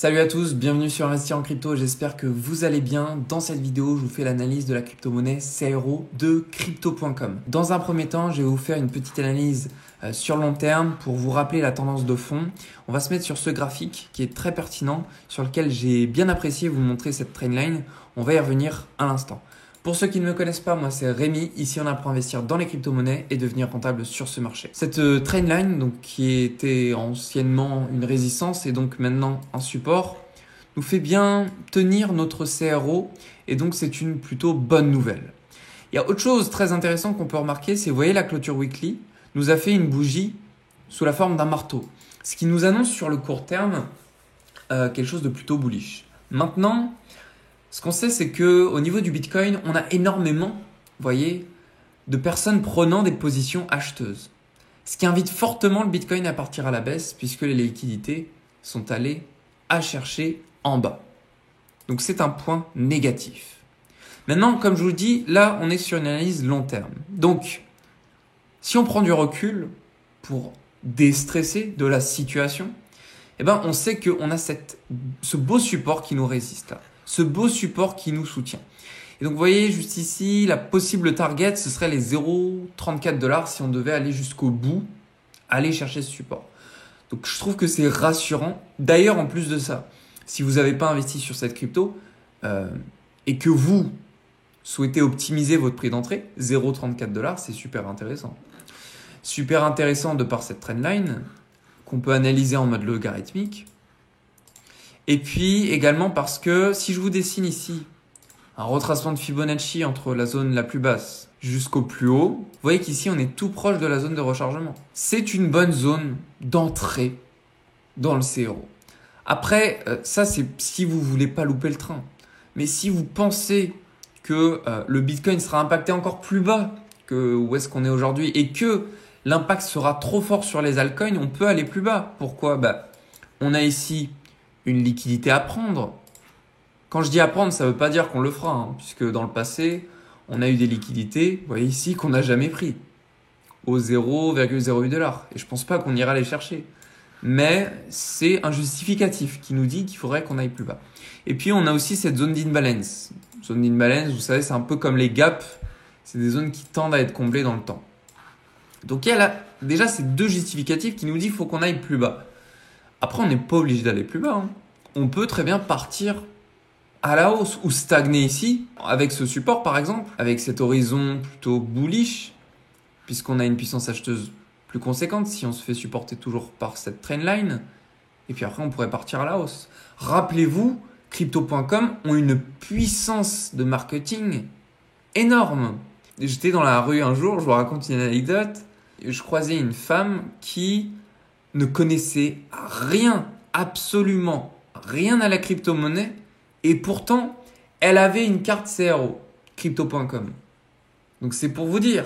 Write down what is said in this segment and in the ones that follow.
Salut à tous, bienvenue sur Investir en crypto, j'espère que vous allez bien. Dans cette vidéo, je vous fais l'analyse de la crypto-monnaie CRO de Crypto.com. Dans un premier temps, je vais vous faire une petite analyse sur long terme pour vous rappeler la tendance de fond. On va se mettre sur ce graphique qui est très pertinent, sur lequel j'ai bien apprécié vous montrer cette trendline. On va y revenir à l'instant. Pour ceux qui ne me connaissent pas, moi c'est Rémi. Ici, on apprend à investir dans les crypto-monnaies et devenir rentable sur ce marché. Cette trendline, donc, qui était anciennement une résistance et donc maintenant un support, nous fait bien tenir notre CRO et donc c'est une plutôt bonne nouvelle. Il y a autre chose très intéressant qu'on peut remarquer, c'est, vous voyez, la clôture weekly nous a fait une bougie sous la forme d'un marteau, ce qui nous annonce sur le court terme quelque chose de plutôt bullish. Maintenant, ce qu'on sait, c'est qu'au niveau du Bitcoin, on a énormément, vous voyez, de personnes prenant des positions acheteuses. Ce qui invite fortement le Bitcoin à partir à la baisse puisque les liquidités sont allées à chercher en bas. Donc c'est un point négatif. Maintenant, comme je vous le dis, là, on est sur une analyse long terme. Donc, si on prend du recul pour déstresser de la situation, eh ben, on sait qu'on a ce beau support qui nous résiste là. Ce beau support qui nous soutient. Et donc, vous voyez, juste ici, la possible target, ce serait les 0,34 $ si on devait aller jusqu'au bout, aller chercher ce support. Donc, je trouve que c'est rassurant. D'ailleurs, en plus de ça, si vous n'avez pas investi sur cette crypto et que vous souhaitez optimiser votre prix d'entrée, 0,34 $, c'est super intéressant. Super intéressant de par cette trendline qu'on peut analyser en mode logarithmique. Et puis également parce que si je vous dessine ici un retracement de Fibonacci entre la zone la plus basse jusqu'au plus haut, vous voyez qu'ici on est tout proche de la zone de rechargement. C'est une bonne zone d'entrée dans le CRO. Après, ça c'est si vous voulez pas louper le train. Mais si vous pensez que le Bitcoin sera impacté encore plus bas que où est-ce qu'on est aujourd'hui et que l'impact sera trop fort sur les altcoins, on peut aller plus bas. Pourquoi ? On a ici une liquidité à prendre. Quand je dis à prendre, ça ne veut pas dire qu'on le fera, puisque dans le passé, on a eu des liquidités, vous voyez ici, qu'on n'a jamais pris, au 0,08 $. Et je ne pense pas qu'on ira les chercher. Mais c'est un justificatif qui nous dit qu'il faudrait qu'on aille plus bas. Et puis, on a aussi cette zone d'imbalance. Zone d'imbalance, vous savez, c'est un peu comme les gaps. C'est des zones qui tendent à être comblées dans le temps. Donc, il y a là, déjà ces deux justificatifs qui nous disent qu'il faut qu'on aille plus bas. Après, on n'est pas obligé d'aller plus bas. On peut très bien partir à la hausse ou stagner ici, avec ce support par exemple, avec cet horizon plutôt bullish, puisqu'on a une puissance acheteuse plus conséquente si on se fait supporter toujours par cette trendline. Et puis après, on pourrait partir à la hausse. Rappelez-vous, Crypto.com ont une puissance de marketing énorme. J'étais dans la rue un jour, je vous raconte une anecdote, je croisais une femme qui ne connaissait rien, absolument rien à la crypto-monnaie et pourtant, elle avait une carte CRO, Crypto.com. Donc c'est pour vous dire,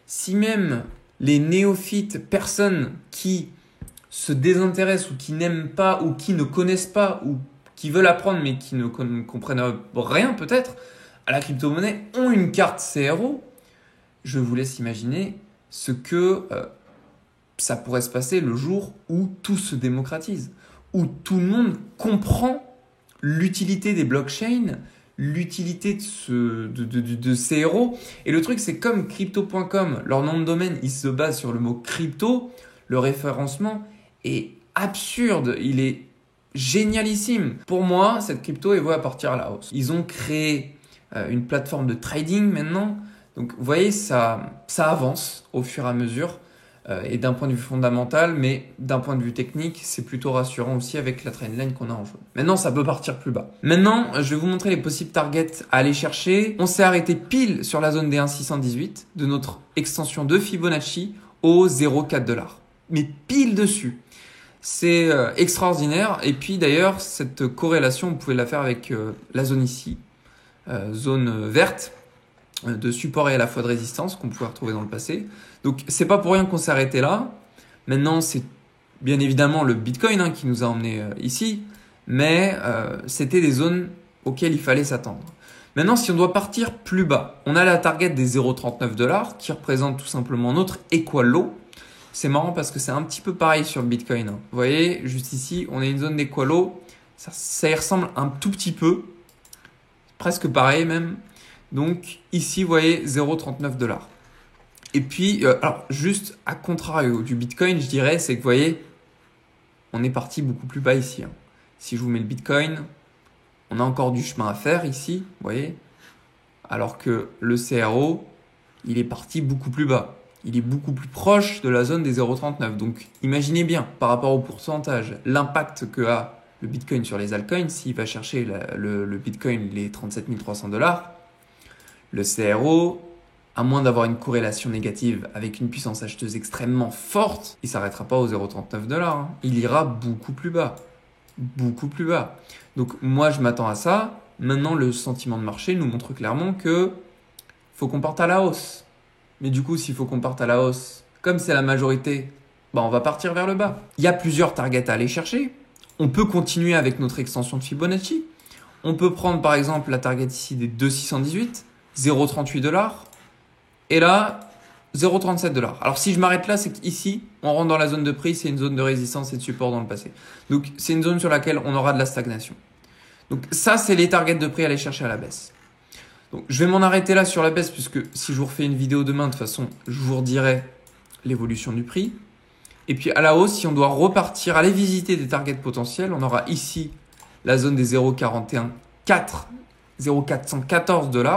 si même les néophytes, personnes qui se désintéressent ou qui n'aiment pas ou qui ne connaissent pas ou qui veulent apprendre mais qui ne comprennent rien peut-être à la crypto-monnaie ont une carte CRO, je vous laisse imaginer ce que ça pourrait se passer le jour où tout se démocratise, où tout le monde comprend l'utilité des blockchains, l'utilité de ces héros. Et le truc, c'est comme Crypto.com, leur nom de domaine, il se base sur le mot crypto, le référencement est absurde, il est génialissime. Pour moi, cette crypto est vouée à partir à la hausse. Ils ont créé une plateforme de trading maintenant. Donc, vous voyez, ça avance au fur et à mesure. Et d'un point de vue fondamental, mais d'un point de vue technique, c'est plutôt rassurant aussi avec la trendline qu'on a en jaune. Maintenant, ça peut partir plus bas. Maintenant, je vais vous montrer les possibles targets à aller chercher. On s'est arrêté pile sur la zone des 1,618 de notre extension de Fibonacci au 0,4 $. Mais pile dessus. C'est extraordinaire. Et puis d'ailleurs, cette corrélation, vous pouvez la faire avec la zone ici, zone verte, de support et à la fois de résistance qu'on pouvait retrouver dans le passé. Donc c'est pas pour rien qu'on s'est arrêté là. Maintenant c'est bien évidemment le Bitcoin qui nous a emmené ici, mais c'était des zones auxquelles il fallait s'attendre. Maintenant si on doit partir plus bas, on a la target des 0,39 $ qui représente tout simplement notre equal low. C'est marrant parce que c'est un petit peu pareil sur le Bitcoin. Vous voyez juste ici on a une zone d'equal low, Ça y ressemble un tout petit peu, presque pareil même. Donc ici, vous voyez 0,39 $. Et puis, alors juste à contrario du Bitcoin, je dirais, c'est que vous voyez, on est parti beaucoup plus bas ici. Si je vous mets le Bitcoin, on a encore du chemin à faire ici, vous voyez. Alors que le CRO, il est parti beaucoup plus bas. Il est beaucoup plus proche de la zone des 0,39. Donc imaginez bien, par rapport au pourcentage, l'impact que a le Bitcoin sur les altcoins. S'il va chercher le Bitcoin les 37 300 $, le CRO, à moins d'avoir une corrélation négative avec une puissance acheteuse extrêmement forte, il ne s'arrêtera pas aux 0,39 $. Il ira beaucoup plus bas. Beaucoup plus bas. Donc moi, je m'attends à ça. Maintenant, le sentiment de marché nous montre clairement que faut qu'on parte à la hausse. Mais du coup, s'il faut qu'on parte à la hausse, comme c'est la majorité, on va partir vers le bas. Il y a plusieurs targets à aller chercher. On peut continuer avec notre extension de Fibonacci. On peut prendre par exemple la target ici des 2,618, 0,38 $. Et là, 0,37 $. Alors si je m'arrête là, c'est qu'ici, on rentre dans la zone de prix, c'est une zone de résistance et de support dans le passé. Donc c'est une zone sur laquelle on aura de la stagnation. Donc ça, c'est les targets de prix à aller chercher à la baisse. Donc je vais m'en arrêter là sur la baisse, puisque si je vous refais une vidéo demain, de toute façon, je vous redirai l'évolution du prix. Et puis à la hausse, si on doit repartir, aller visiter des targets potentiels, on aura ici la zone des 0,414 $,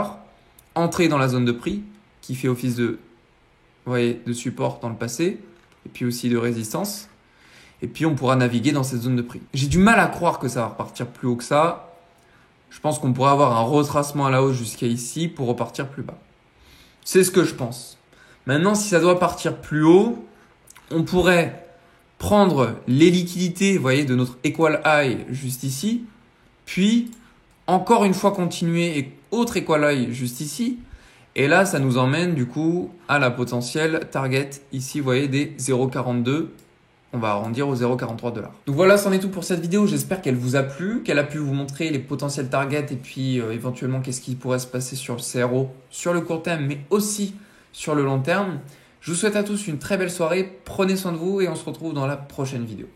entrée dans la zone de prix, qui fait office de, vous voyez, de support dans le passé, et puis aussi de résistance. Et puis on pourra naviguer dans cette zone de prix. J'ai du mal à croire que ça va repartir plus haut que ça. Je pense qu'on pourrait avoir un retracement à la hausse jusqu'à ici pour repartir plus bas. C'est ce que je pense. Maintenant, si ça doit partir plus haut, on pourrait prendre les liquidités, vous voyez, de notre equal high juste ici, puis encore une fois continuer et autre equal high juste ici. Et là, ça nous emmène du coup à la potentielle target ici, vous voyez, des 0,42. On va arrondir aux 0,43 $. Donc voilà, c'en est tout pour cette vidéo. J'espère qu'elle vous a plu, qu'elle a pu vous montrer les potentiels targets et puis éventuellement qu'est-ce qui pourrait se passer sur le CRO sur le court terme, mais aussi sur le long terme. Je vous souhaite à tous une très belle soirée. Prenez soin de vous et on se retrouve dans la prochaine vidéo.